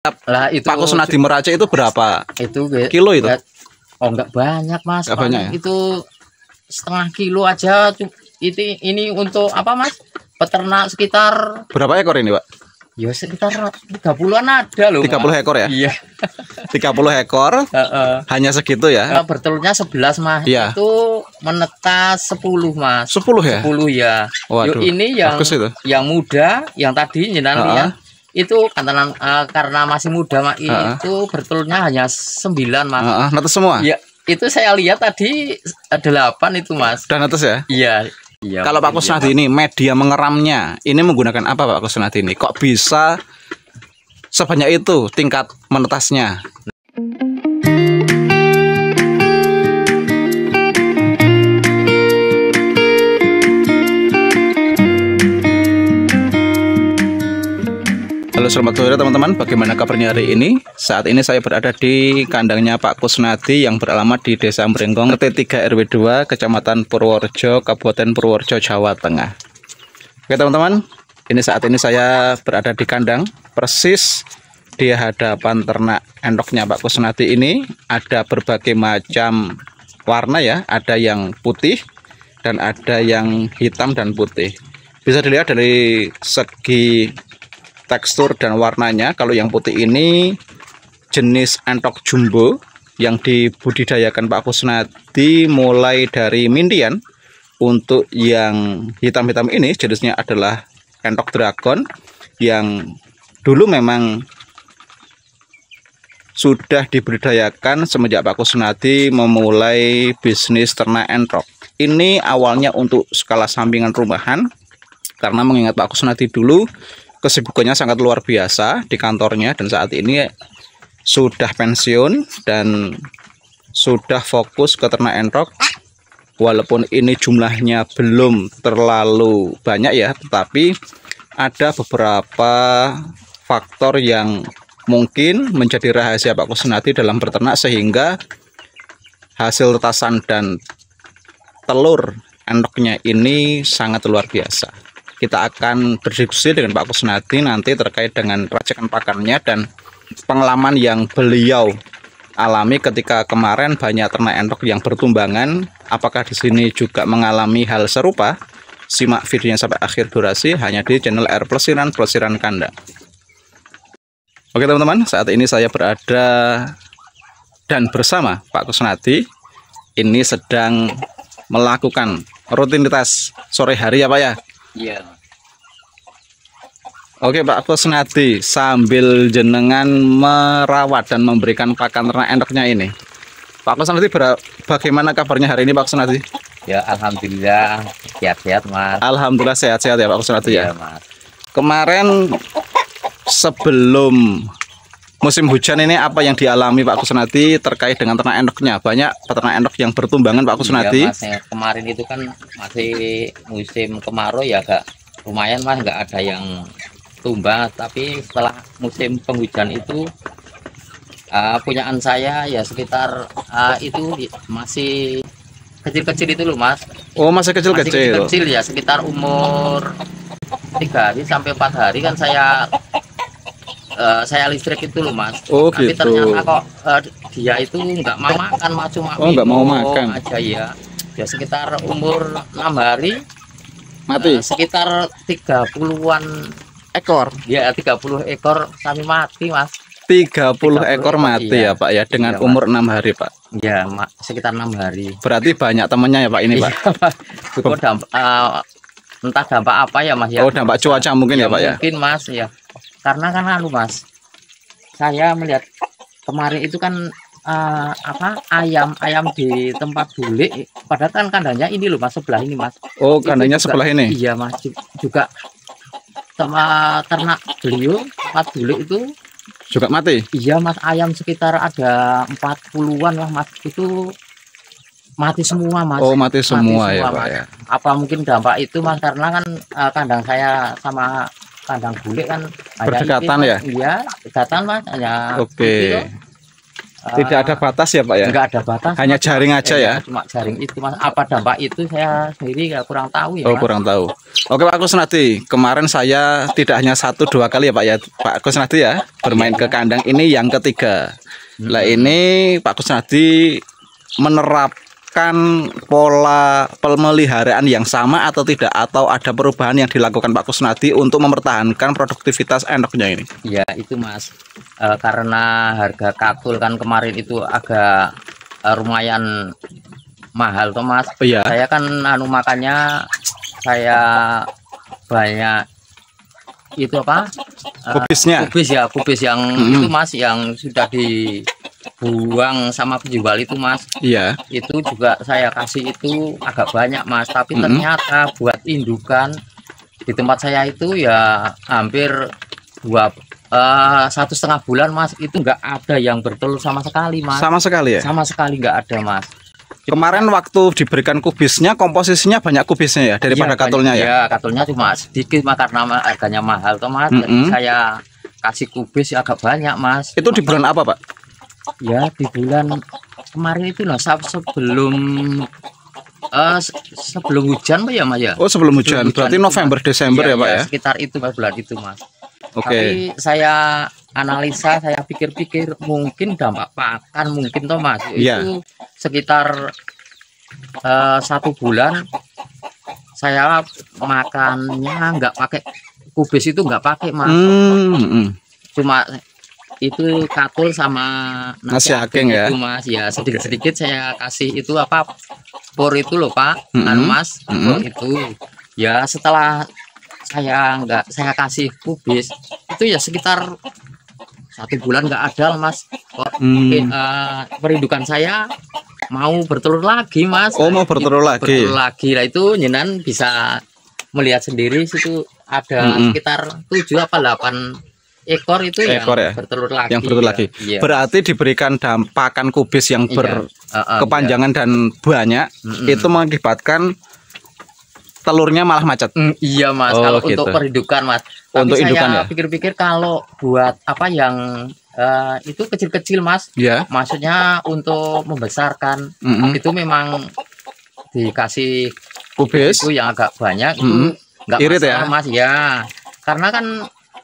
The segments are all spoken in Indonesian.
Lah itu Pak Kusnadi meracik itu berapa itu kilo itu? Oh enggak banyak mas, Enggak banyak ya? Itu setengah kilo aja. Ini untuk apa mas? Peternak sekitar Berapa ekor ini Pak? ya sekitar 30-an ada loh. 30 mas. ekor ya? Iya. 30 ekor. Hanya segitu ya? Bertelurnya 11 mas. Iya. Itu menetas 10 mas. 10 ya? 10 ya. Waduh, ini yang muda, yang tadi jenengan lihat itu karena masih muda mak, itu bertelurnya hanya 9 mas. Netes semua? Iya, itu saya lihat tadi 8 itu mas. Udah netes ya? Iya. Iya. Kalau Pak Kusnadi ini media mengeramnya ini menggunakan apa Pak Kusnadi ini? Kok bisa sebanyak itu tingkat menetasnya? Halo selamat sore teman-teman, bagaimana kabarnya hari ini? Saat ini saya berada di kandangnya Pak Kusnadi yang beralamat di Desa Mrenggong, RT 3 RW 2, Kecamatan Purworejo, Kabupaten Purworejo, Jawa Tengah. Oke teman-teman, saat ini saya berada di kandang, persis di hadapan ternak endoknya Pak Kusnadi ini. Ada berbagai macam warna ya, ada yang putih dan ada yang hitam dan putih. Bisa dilihat dari segi tekstur dan warnanya. Kalau yang putih ini jenis entok jumbo yang dibudidayakan Pak Kusnadi mulai dari Mindian. Untuk yang hitam-hitam ini jenisnya adalah entok dragon yang dulu memang sudah dibudidayakan semenjak Pak Kusnadi memulai bisnis ternak entok. Ini awalnya untuk skala sampingan rumahan karena mengingat Pak Kusnadi dulu kesibukannya sangat luar biasa di kantornya dan saat ini sudah pensiun dan sudah fokus ke ternak entok. Walaupun ini jumlahnya belum terlalu banyak ya, tetapi ada beberapa faktor yang mungkin menjadi rahasia Pak Kusnadi dalam berternak sehingga hasil tetasan dan telur endoknya ini sangat luar biasa. Kita akan berdiskusi dengan Pak Kusnadi nanti terkait dengan racikan pakannya dan pengalaman yang beliau alami ketika kemarin banyak ternak endok yang bertumbangan. Apakah di sini juga mengalami hal serupa? Simak videonya sampai akhir durasi hanya di channel R Pelesiran Kandang. Oke teman-teman, saat ini saya berada dan bersama Pak Kusnadi ini sedang melakukan rutinitas sore hari ya Pak ya? Iya. Oke Pak Kusnadi, sambil jenengan merawat dan memberikan pakan ternak endoknya ini, Pak Kusnadi bagaimana kabarnya hari ini Pak Kusnadi? Ya alhamdulillah sehat-sehat mas. Alhamdulillah sehat-sehat ya Pak Kusnadi ya. Iya, mas. Kemarin sebelum musim hujan ini apa yang dialami Pak Kusnadi terkait dengan ternak endoknya? Banyak peternak endok yang bertumbangan Pak Kusnadi. Iya, mas, ya. Kemarin itu kan masih musim kemarau ya, agak lumayan mas, nggak ada yang tumbang. Tapi setelah musim penghujan itu punyaan saya ya sekitar itu masih kecil-kecil itu loh mas. Oh masih kecil-kecil. Kecil ya, sekitar umur 3 hari sampai 4 hari kan saya listrik itu loh mas. Oh tapi gitu. ternyata kok dia itu nggak mau makan, cuma nggak mau makan aja ya. Ya sekitar umur 6 hari mati. Sekitar 30-an ekor. Ya 30 ekor kami mati mas. 30 ekor mati iya. Ya Pak ya dengan iya, umur 6 hari Pak. Ya sekitar 6 hari. Berarti banyak temannya ya Pak ini Pak. Cukup entah dampak apa ya mas ya. Oh dampak cuaca mungkin ya Pak ya. Mungkin mas ya. Karena kan mas, saya melihat kemarin itu kan ayam di tempat bule, padahal kan kandangnya ini loh mas, sebelah ini mas. Oh kandangnya sebelah ini. Iya mas, juga ternak beliau tempat bule itu juga mati. Iya mas, ayam sekitar ada 40-an lah mas, itu mati semua mas. Oh mati semua ya Pak mas. ya. Apa mungkin dampak itu mas, karena kan kandang saya sama kandang bule kan berdekatan ya? Iya, dekatan mas, hanya. Oke. Tidak ada batas ya Pak ya? Enggak ada batas. Hanya jaring aja ya? Cuma jaring itu Mas. Apa dampak itu saya sendiri kurang tahu ya. Oh Mas. kurang tahu. Oke Pak Kusnadi, kemarin saya tidak hanya 1-2 kali ya Pak ya, Pak Kusnadi ya bermain ke kandang, ini yang ketiga. Lah ini Pak Kusnadi menerapkan pola pemeliharaan yang sama atau tidak, atau ada perubahan yang dilakukan Pak Kusnadi untuk mempertahankan produktivitas endoknya ini? Ya itu Mas, karena harga katul kan kemarin itu agak lumayan mahal toh Mas. Iya. Saya kan makanya saya banyak itu apa? Kubisnya. Kubis yang itu Mas, yang sudah dibuang sama penjual itu Mas. Iya. Itu juga saya kasih itu agak banyak Mas, tapi ternyata buat indukan di tempat saya itu ya hampir 1,5 bulan Mas, itu nggak ada yang bertelur sama sekali Mas. Sama sekali ya? Sama sekali nggak ada Mas. Kemarin waktu diberikan kubisnya, komposisinya banyak kubisnya ya daripada katulnya ya? Ya katulnya cuma sedikit Mas, karena harganya mahal toh Mas. Jadi saya kasih kubis agak banyak Mas. Itu di bulan apa Pak? Ya di bulan kemarin itu lah, sebelum hujan Pak ya Mas ya. Oh sebelum hujan, berarti November Desember ya Pak ya? Sekitar itu Mas, bulan itu Mas. Oke. Tapi saya analisa, saya pikir-pikir mungkin dampak pakan mungkin toh Mas. Iya. Itu sekitar 1 bulan saya makannya nggak pakai kubis, itu nggak pakai Mas. Cuma itu katul sama nasi aking ya itu Mas. Ya sedikit-sedikit saya kasih itu apa, por itu loh Pak, Mas, por itu. Ya setelah saya kasih kubis itu ya sekitar 1 bulan nggak ada Mas. Kok perindukan saya mau bertelur lagi Mas. Oh mau bertelur lagi? Bertelur lagi lah, itu nyenan bisa melihat sendiri, situ ada sekitar 7 apa 8 ekor itu yang ya? bertelur lagi. Yang bertelur lagi. Iya. Berarti diberikan pakan kubis yang berkepanjangan dan banyak, itu mengakibatkan telurnya malah macet. Iya Mas, kalau gitu. untuk perindukan Mas. Tapi untuk indukan saya ya? pikir-pikir kalau buat apa yang itu kecil-kecil Mas. Ya. Maksudnya untuk membesarkan itu memang dikasih kubis itu yang agak banyak itu nggak irit masalah ya Mas ya. Karena kan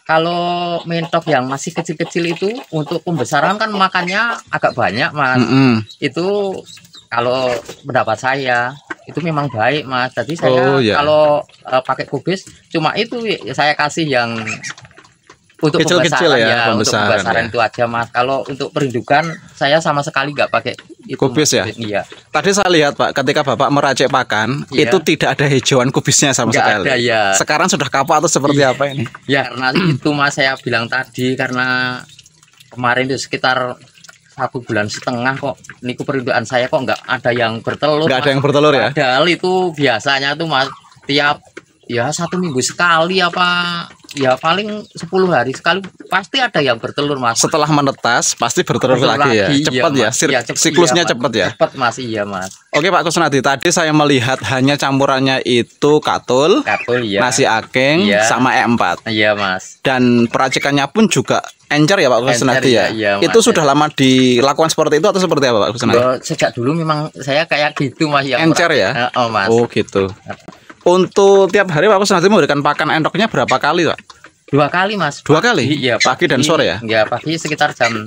kalau mentok yang masih kecil-kecil itu untuk pembesaran kan makannya agak banyak Mas. Itu kalau pendapat saya itu memang baik Mas. Jadi saya kalau pakai kubis cuma itu saya kasih yang untuk kecil-kecil ya, untuk pembesaran itu aja Mas. Kalau untuk perindukan saya sama sekali nggak pakai itu, kubis ya. Iya. Tadi saya lihat Pak, ketika Bapak meracik pakan itu tidak ada hijauan kubisnya sama sekali. Ada, ya. Sekarang sudah kapok atau seperti apa ini? Ya karena itu Mas, saya bilang tadi karena kemarin itu sekitar 1,5 bulan kok niku perindukan saya kok nggak ada yang bertelur. Nggak ada yang bertelur ya? Padahal itu biasanya tuh Mas tiap 1 minggu sekali apa ya paling 10 hari sekali pasti ada yang bertelur Mas. Setelah menetas pasti bertelur lagi ya. Cepat ya, siklusnya cepat ya. Cepat Mas, iya Mas. Oke Pak Kusnadi, tadi saya melihat hanya campurannya itu katul, ya. nasi aking, sama E4. Iya Mas. Dan peracikannya pun juga encer ya Pak Kusnadi ya. Iya, itu sudah lama dilakukan seperti itu atau seperti apa Pak Kusnadi? Sejak dulu memang saya kayak gitu Mas ya. Encer ya? Oh Mas. Oh gitu. Untuk tiap hari Pak Kusnadi memberikan pakan endoknya berapa kali Pak? 2 kali Mas. 2 kali? Iya, pagi dan sore ya? Ya pagi sekitar jam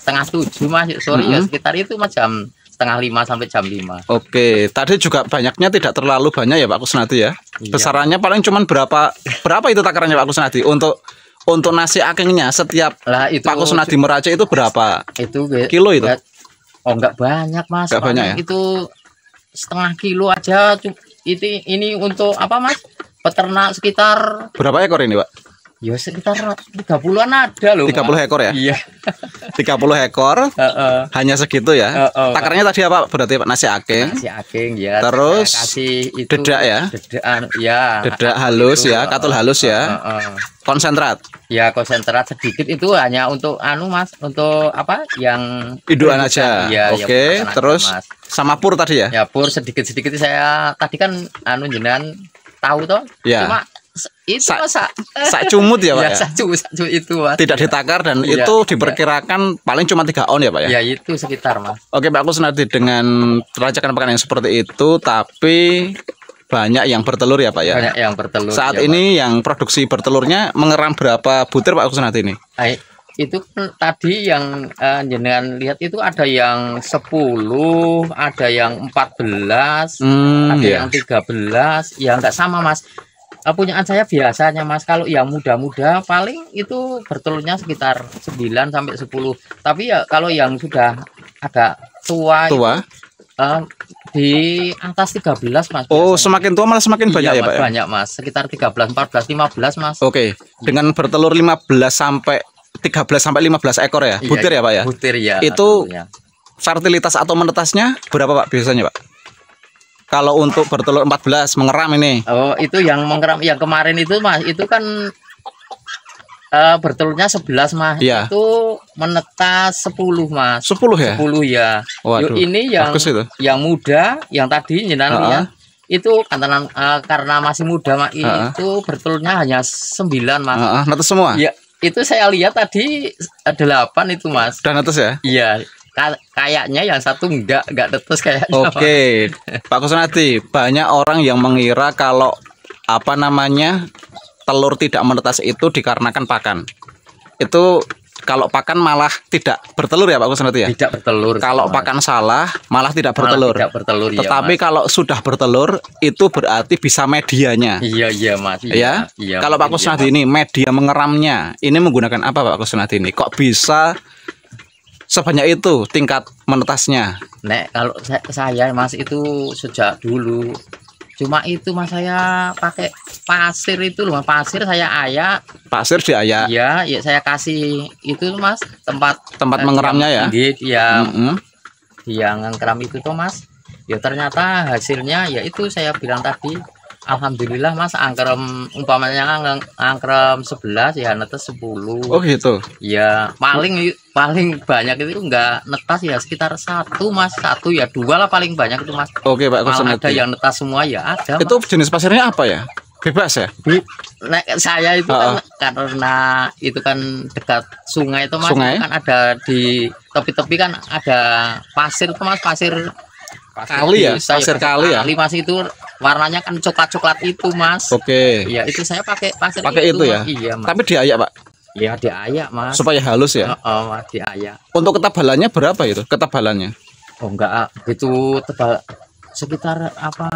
6:30 Mas. Sore ya sekitar itu Mas jam 4:30 sampai jam 5. Oke, tadi juga banyaknya tidak terlalu banyak ya Pak Kusnadi ya? Iya. Besarannya paling cuman berapa itu takarannya Pak Kusnadi? Untuk nasi akingnya setiap itu, Pak Kusnadi meracik itu berapa? Itu kilo itu? Oh enggak banyak Mas. Enggak banyak ya? Itu setengah kilo aja. Ini untuk apa Mas? Peternak sekitar berapa ekor ini Pak? Ya sekitar 30-an ada loh. 30 ekor ya? Iya. 30 ekor. Hanya segitu ya. Takarannya tadi apa berarti Pak? Nasi aking. Nasi aking ya. Terus kasih itu dedak ya. Dedak halus ya, katul halus ya. Konsentrat. Ya konsentrat sedikit itu hanya untuk Mas, untuk apa? Yang indukan aja. Ya, oke, terus Mas. Sama pur tadi ya? Ya pur sedikit-sedikit saya tadi kan jenengan tahu toh. Ya. Cuma itu Sak- Mas, sak cumut ya Pak ya, ya? sacu itu Mas. Tidak ditakar dan Iya, itu iya. diperkirakan paling cuma 3 on ya Pak ya? Ya itu sekitar Mas. Oke Pak Kusnadi, dengan peracakan pakan yang seperti itu tapi banyak yang bertelur ya Pak ya? Banyak yang bertelur. Saat ya, ini yang produksi bertelurnya mengeram berapa butir Pak Kusnadi ini? Mas. Itu kan tadi yang jenengan lihat itu ada yang 10, ada yang 14, ada Iya. yang 13, ya nggak sama Mas. Punyaan saya biasanya Mas, kalau yang muda-muda paling itu bertelurnya sekitar 9 sampai 10. Tapi ya kalau yang sudah agak tua, Tua? di atas 13 Mas. Oh, biasanya. semakin tua malah semakin banyak ya Iya, Mas, Pak ya? banyak Mas, sekitar 13, 14, 15 Mas. Oke, dengan bertelur 13 sampai 15 ekor ya? Iya, Butir ya Pak ya? Butir ya. Itu telurnya. fertilitas atau menetasnya berapa Pak biasanya Pak? Kalau untuk bertelur 14 mengeram ini. Oh, itu yang mengeram yang kemarin itu Mas, itu kan bertelurnya 11 Mas. Iya. Itu menetas 10 Mas. 10 ya? 10 ya. Waduh, Ini yang bagus itu. yang muda, yang tadi jenengan Ha-ha. lihat itu karena masih muda Mas, Ha-ha. itu bertelurnya hanya 9 Mas. Heeh, netes semua? Ya, itu saya lihat tadi 8 itu Mas. Udah netes ya? Iya, kayaknya yang satu enggak netes kayaknya. Oke, Pak Kusnadi, banyak orang yang mengira kalau apa namanya telur tidak menetas itu dikarenakan pakan. Itu kalau pakan malah tidak bertelur ya Pak Kusnadi ya? Tidak bertelur. Kalau Mas. pakan salah malah tidak Malah bertelur. tidak bertelur ya, Tetapi Mas. kalau sudah bertelur itu berarti bisa medianya. Iya Mas. Ya, Iya, kalau Pak mungkin Kusnadi iya, ini media mengeramnya, ini menggunakan apa Pak Kusnadi ini? Kok bisa sebanyak itu tingkat menetasnya? Nek kalau saya Mas itu sejak dulu cuma itu Mas, saya pakai pasir itu loh Mas. Pasir saya ayak. Pasir diayak, Iya, ya saya kasih itu Mas, tempat mengeramnya ya? Yang Mm-mm. yang ngeram itu tuh Mas. Ya ternyata hasilnya ya itu saya bilang tadi, alhamdulillah Mas, angkrem umpamanya angkrem 11 ya netes 10. Oh gitu. Ya paling banyak itu enggak netas ya sekitar 1 Mas, 1 ya 2 lah paling banyak itu Mas. Oke Pak Malah ada Kusnadi. yang netas semua ya ada. Itu jenis pasirnya apa ya? Bebas ya? Nek saya itu kan karena itu kan dekat sungai itu Mas, Sungai? itu kan ada di tepi-tepi kan ada pasir itu Mas, pasir Kali ya? desa, Pasir kali ya? Kali Mas, itu warnanya kan coklat-coklat itu Mas. Oke. Iya, itu saya pakai pasir Pakai itu ya? Mas. Iya Mas. Tapi diayak Pak, Iya diayak Mas. supaya halus ya. Mas, diayak. Untuk ketebalannya berapa itu? Ketebalannya? Oh enggak begitu tebal, sekitar apa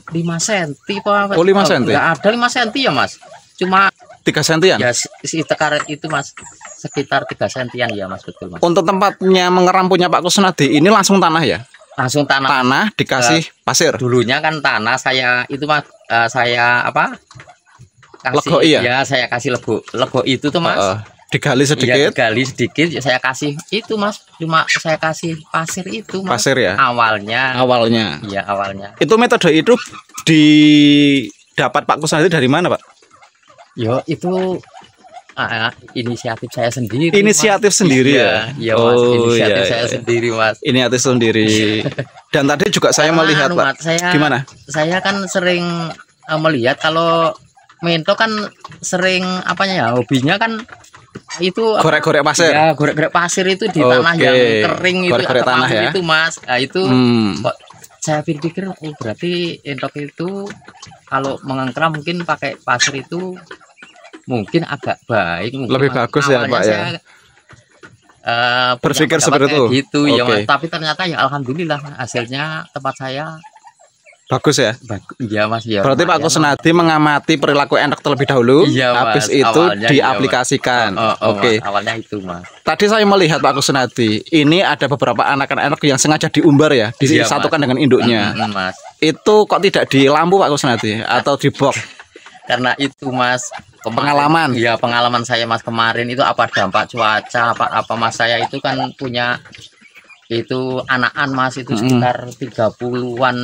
5 cm Pak. Oh, 5 cm? Enggak ada 5 cm ya Mas. Cuma 3 sentian? ya si tekar itu Mas sekitar 3 sentian ya Mas, betul Mas. Untuk tempatnya mengeram punya Pak Kusnadi ini langsung tanah ya? Langsung tanah. Tanah dikasih pasir. Dulunya kan tanah saya itu Mas, saya apa? Legoi ya? Ya, saya kasih lego itu tuh Mas. Digali Iya, sedikit. digali sedikit ya saya kasih itu Mas. Cuma saya kasih pasir itu Mas. Pasir ya? Awalnya. Awalnya. Iya, awalnya. Itu metode itu didapat Pak Kusnadi dari mana Pak? Yo, itu inisiatif saya sendiri. Inisiatif Mas. sendiri Iya, ya? Iya Mas, Oh, inisiatif iya, saya iya. sendiri Mas. Inisiatif sendiri. Dan tadi juga saya Karena melihat Pak. Mas, Gimana? Saya kan sering melihat kalau Mento kan sering apanya ya, hobinya kan itu Gorek-gorek pasir. ya, gorek-gorek pasir itu di tanah Oke. yang kering itu, Gorek-gorek atau tanah pasir ya? itu Mas. Nah, itu kok saya pikir berarti entok itu kalau mengengkram mungkin pakai pasir itu mungkin agak baik, mungkin Lebih Mas. bagus ya, Awalnya Pak, ya? saya, Berpikir punya seperti pendapat itu? kayak gitu ya Oke. Mas. Tapi ternyata ya alhamdulillah hasilnya tempat saya Bagus ya. bagus ya Mas ya. Berarti Pak lumayan, Kusnadi mengamati perilaku entok terlebih dahulu, Iya, habis Mas. itu Awalnya iya, diaplikasikan. Mas. Oke. Mas. Awalnya itu Mas. Tadi saya melihat Pak Kusnadi, ini ada beberapa anakan entok yang sengaja diumbar ya, Iya, disatukan Mas. dengan induknya. Mas. Itu kok tidak di lampu Pak Kusnadi atau di box? Karena itu Mas Pengalaman. Iya, pengalaman saya Mas kemarin itu apa dampak cuaca apa Mas, saya itu kan punya itu anakan Mas itu sekitar 30-an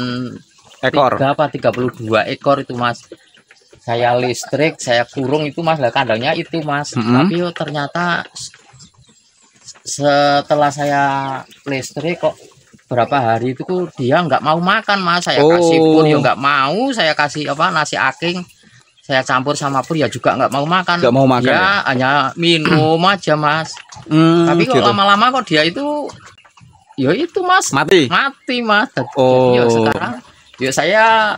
Ekor. 32 ekor itu Mas. Saya listrik, saya kurung itu Mas, lah kandangnya itu Mas. Tapi ternyata setelah saya listrik kok berapa hari itu dia nggak mau makan Mas. Saya kasih pun ya nggak mau, saya kasih apa nasi aking, saya campur sama pur ya juga nggak mau makan. Nggak mau makan ya, hanya minum aja Mas. Tapi kok gitu. lama-lama kok dia itu, ya itu Mas, Mati Mas. oh. Jadi, sekarang yuk saya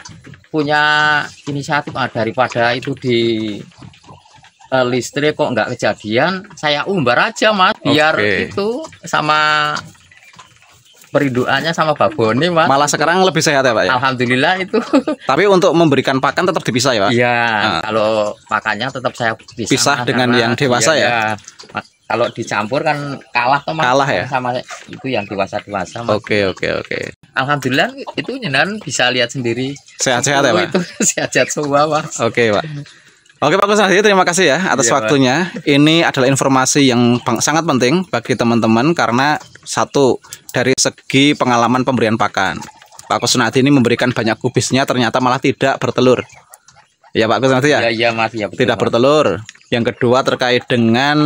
punya inisiatif daripada itu di listrik kok nggak kejadian, saya umbar aja Mas, biar itu sama perinduannya sama babone Mas. Malah sekarang lebih sehat ya Pak ya? Alhamdulillah itu. Tapi untuk memberikan pakan tetap dipisah ya Pak? Iya, kalau pakannya tetap saya pisah dengan yang dewasa ya? Kalau dicampur kan kalah tuh Mas. Kalah ya? Sama itu yang dewasa-dewasa Mas. Oke. Alhamdulillah itu nyenan bisa lihat sendiri. Sehat-sehat ya Pak? Itu sehat-sehat semua Mas. Oke Pak. Oke Pak Kusnadi, terima kasih ya atas waktunya. Ini adalah informasi yang sangat penting bagi teman-teman karena satu, dari segi pengalaman pemberian pakan, Pak Kusnadi ini memberikan banyak kubisnya ternyata malah tidak bertelur. Ya Pak Kusnadi ya? Iya Mas, ya betul, tidak Mas. bertelur. Yang kedua terkait dengan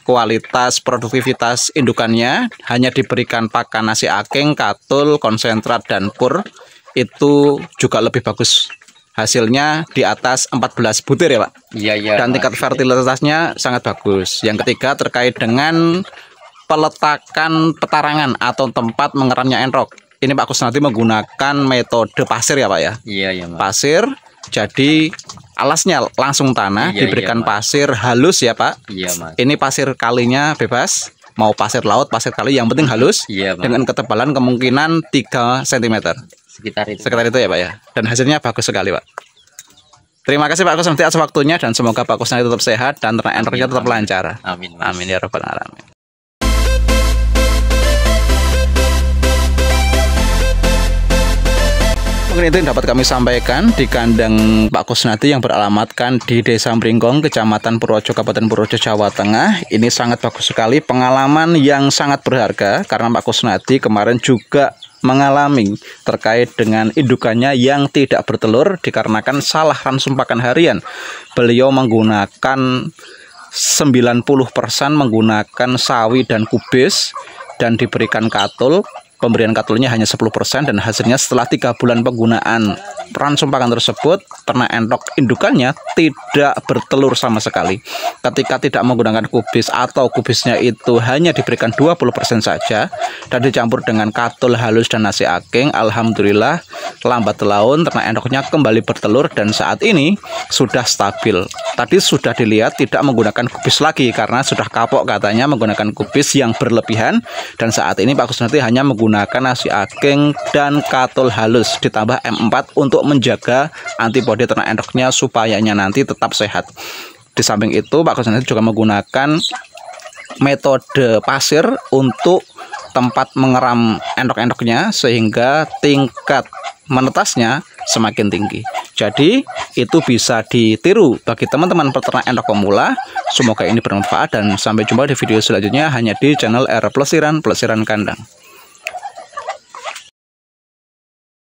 kualitas produktivitas indukannya, hanya diberikan pakan nasi aking, katul, konsentrat dan pur, itu juga lebih bagus. Hasilnya di atas 14 butir ya Pak. Iya. Dan tingkat fertilitasnya sangat bagus. Yang ketiga terkait dengan peletakan petarangan atau tempat mengeramnya enrok. Ini Pak Kusnadi menggunakan metode pasir ya Pak ya. Iya Mas. Pasir, jadi alasnya langsung tanah, diberikan pasir halus ya Pak. Iya Mas. Ini pasir kalinya bebas, mau pasir laut, pasir kali, yang penting halus. Iya Mas. Dengan ketebalan kemungkinan 3 cm. Sekitar itu ya Pak ya. Dan hasilnya bagus sekali Pak. Terima kasih Pak Kusnadi atas waktunya dan semoga Pak Kusnadi tetap sehat dan ternak enroknya tetap lancar. Amin. Amin ya rabbal alamin. Mungkin itu yang dapat kami sampaikan di kandang Pak Kusnadi yang beralamatkan di Desa Mringkong, Kecamatan Purworejo, Kabupaten Purworejo, Jawa Tengah. Ini sangat bagus sekali, pengalaman yang sangat berharga karena Pak Kusnadi kemarin juga mengalami terkait dengan indukannya yang tidak bertelur dikarenakan salah ransum pakan harian. Beliau menggunakan 90% menggunakan sawi dan kubis dan diberikan katul. Pemberian katulnya hanya 10% dan hasilnya setelah 3 bulan penggunaan ransum pakan tersebut, ternak enrok indukannya tidak bertelur sama sekali. Ketika tidak menggunakan kubis atau kubisnya itu hanya diberikan 20% saja dan dicampur dengan katul halus dan nasi aking, alhamdulillah lambat laun ternak enroknya kembali bertelur dan saat ini sudah stabil. Tadi sudah dilihat tidak menggunakan kubis lagi karena sudah kapok katanya menggunakan kubis yang berlebihan, dan saat ini Pak Kusnadi hanya menggunakan nasi aking dan katul halus ditambah M4 untuk menjaga antibodi ternak enroknya supayanya nanti tetap sehat. Di samping itu Pak Kusnadi juga menggunakan metode pasir untuk tempat mengeram enrok-enroknya sehingga tingkat menetasnya semakin tinggi. Jadi itu bisa ditiru bagi teman-teman peternak enrok pemula. Semoga ini bermanfaat dan sampai jumpa di video selanjutnya hanya di channel R Pelesiran Kandang.